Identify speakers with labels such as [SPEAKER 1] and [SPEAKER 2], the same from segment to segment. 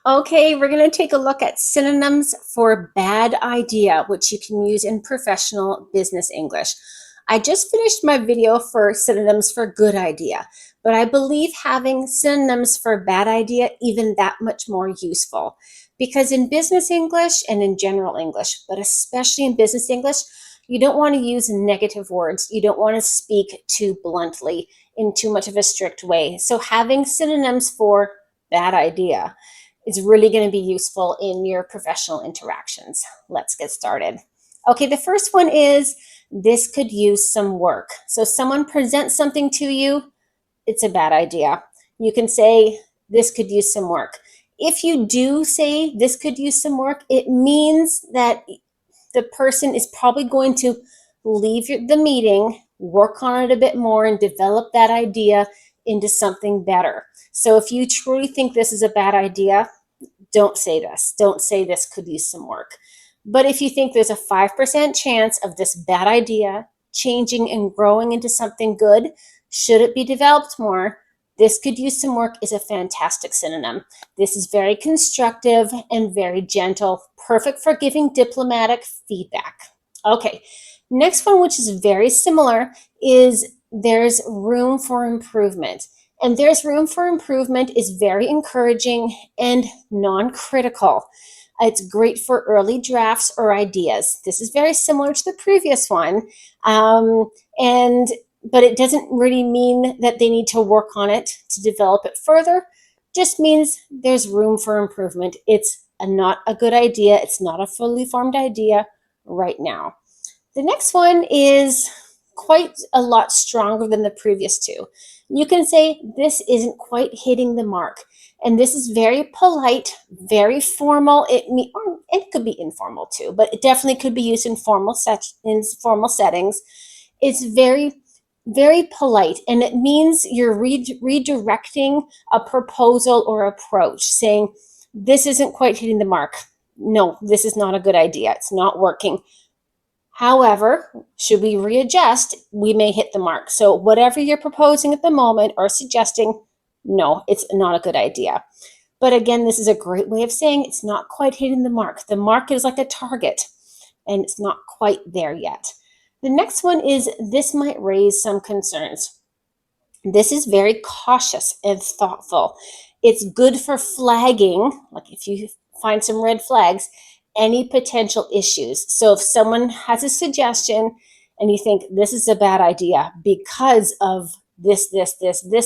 [SPEAKER 1] Okay, we're going to take a look at synonyms for bad idea, which you can use in professional business English. I just finished my video for synonyms for good idea, but I believe having synonyms for bad idea even that much more useful. Because in business English and in general English, but especially in business English, you don't want to use negative words. You don't want to speak too bluntly in too much of a strict way. So having synonyms for bad idea is really going to be useful in your professional interactions. Let's get started. Okay, the first one is this could use some work. So someone presents something to you, it's a bad idea. You can say this could use some work. If you do say this could use some work, it means that the person is probably going to leave the meeting, work on it a bit more, and develop that idea into something better. So if you truly think this is a bad idea, don't say this. Don't say this could use some work. But if you think there's a 5% chance of this bad idea changing and growing into something good, should it be developed more, this could use some work is a fantastic synonym. This is very constructive and very gentle, perfect for giving diplomatic feedback. Okay, next one, which is very similar, is there's room for improvement. And there's room for improvement is very encouraging and non-critical. It's great for early drafts or ideas. This is very similar to the previous one. But it doesn't really mean that they need to work on it to develop it further. Just means there's room for improvement. It's not a good idea. It's not a fully formed idea right now. The next one is quite a lot stronger than the previous two. You can say this isn't quite hitting the mark. And this is very polite, very formal. It could be informal too, but it definitely could be used in formal settings. It's very, very polite, and it means you're redirecting a proposal or approach, saying this isn't quite hitting the mark. No, this is not a good idea. It's not working. However, should we readjust, we may hit the mark. So whatever you're proposing at the moment or suggesting, no, it's not a good idea. But again, this is a great way of saying it's not quite hitting the mark. The mark is like a target, and it's not quite there yet. The next one is this might raise some concerns. This is very cautious and thoughtful. It's good for flagging, like if you find some red flags, any potential issues. So if someone has a suggestion and you think this is a bad idea because of this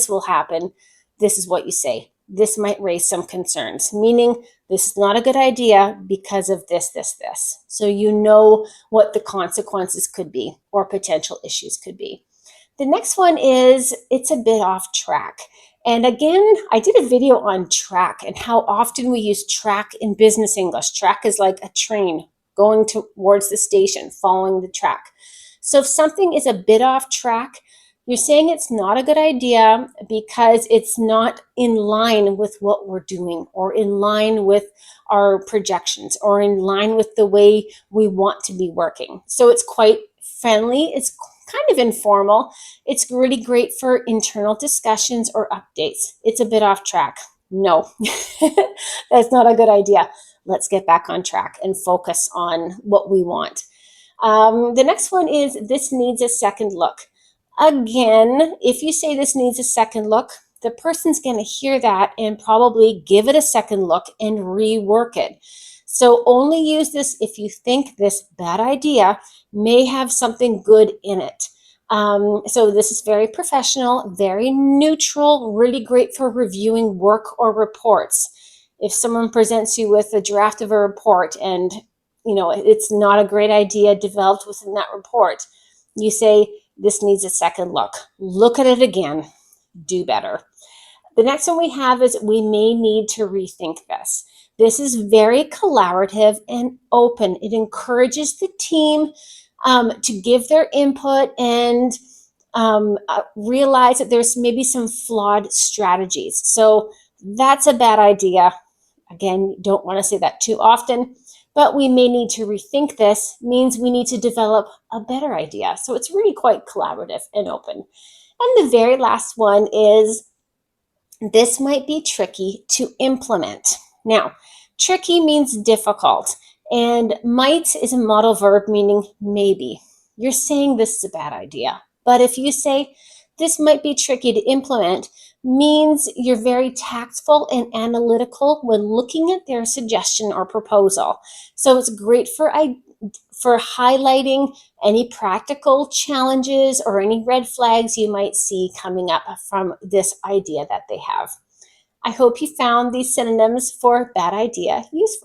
[SPEAKER 1] will happen, this is what you say. This might raise some concerns, meaning this is not a good idea because of this. So you know what the consequences could be or potential issues could be. The next one is it's a bit off track. And again, I did a video on track and how often we use track in business English. Track is like a train going towards the station, following the track. So if something is a bit off track, you're saying it's not a good idea because it's not in line with what we're doing or in line with our projections or in line with the way we want to be working. So it's quite friendly. It's kind of informal. It's really great for internal discussions or updates. It's a bit off track. No, that's not a good idea. Let's get back on track and focus on what we want. The next one is this needs a second look. Again, if you say this needs a second look, the person's going to hear that and probably give it a second look and rework it. So only use this if you think this bad idea may have something good in it. So this is very professional, very neutral, really great for reviewing work or reports. If someone presents you with a draft of a report and it's not a great idea developed within that report, you say this needs a second look. Look at it again. Do better. The next one we have is we may need to rethink this. This is very collaborative and open. It encourages the team to give their input and realize that there's maybe some flawed strategies. So that's a bad idea. Again, don't want to say that too often, but we may need to rethink this. Means we need to develop a better idea. So it's really quite collaborative and open. And the very last one is this might be tricky to implement. Now, tricky means difficult, and might is a modal verb meaning maybe. You're saying this is a bad idea. But if you say this might be tricky to implement, means you're very tactful and analytical when looking at their suggestion or proposal. So it's great for highlighting any practical challenges or any red flags you might see coming up from this idea that they have. I hope you found these synonyms for bad idea useful.